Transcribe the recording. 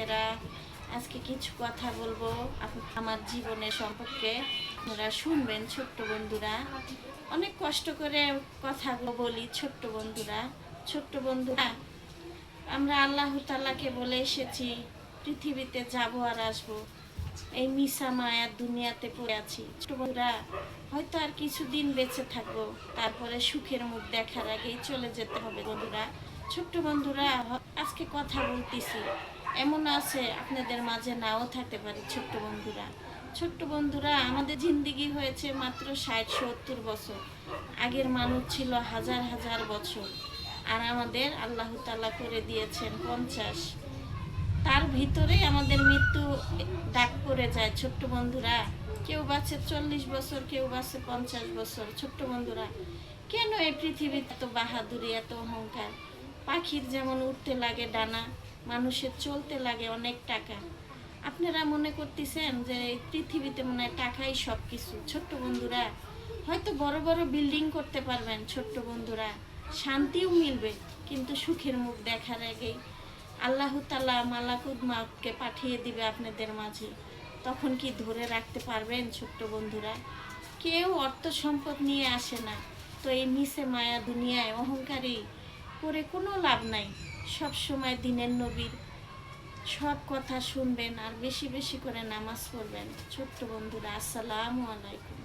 ভাইয়েরা, আজকে কিছু কথা বলবো আমার জীবনের সম্পর্কে। আপনারা শুনবেন ছোট্ট বন্ধুরা। অনেক কষ্ট করে কথাগুলো বলি ছোট্ট বন্ধুরা। ছোট্ট বন্ধুরা, আমরা আল্লাহ তাআলাকে বলে এসেছি পৃথিবীতে যাব আর আসবো, এই মিশা মায়ার দুনিয়াতে পড়ে আছি। ছোট বন্ধুরা, হয়তো আর কিছুদিন বেঁচে থাকবো, তারপরে সুখের মুখ দেখার আগেই চলে যেতে হবে বন্ধুরা। ছোট্ট বন্ধুরা, আজকে কথা বলতেছি, এমন আছে আপনাদের মাঝে নাও থাকতে পারি। ছোট্ট বন্ধুরা, ছোট্ট বন্ধুরা, আমাদের জিন্দিগি হয়েছে মাত্র 60-70 বছর। আগের মানুষ ছিল হাজার হাজার বছর, আর আমাদের আল্লাহ তাআলা করে দিয়েছেন 50। তার ভিতরেই আমাদের মৃত্যু ডাক পড়ে যায়। ছোট্ট বন্ধুরা, কেউ বাঁচে 40 বছর, কেউ বাঁচে 50 বছর। ছোট্ট বন্ধুরা, কেন এই পৃথিবীতে এত বাহাদুরি, এত অহংকার? পাখির যেমন উঠতে লাগে ডানা, মানুষের চলতে লাগে অনেক টাকা। আপনারা মনে করতেছেন যে এই পৃথিবীতে মনে হয় টাকাই সব কিছু। ছোট্ট বন্ধুরা, হয়তো বড় বড় বিল্ডিং করতে পারবেন ছোট্ট বন্ধুরা, শান্তিও মিলবে, কিন্তু সুখের মুখ দেখার আগেই আল্লাহ তাআলা মালাকুল মউতকে পাঠিয়ে দিবে আপনাদের মাঝে। তখন কি ধরে রাখতে পারবেন ছোট্ট বন্ধুরা? কেউ অর্থ সম্পদ নিয়ে আসে না, তো এই মিশে মায়া দুনিয়ায় অহংকারী করে কোনো লাভ নাই। সব সময় দিনের নবীর সব কথা শুনবেন আর বেশি বেশি করে নামাজ পড়বেন। ছোট্ট বন্ধুরা, আসসালামু আলাইকুম।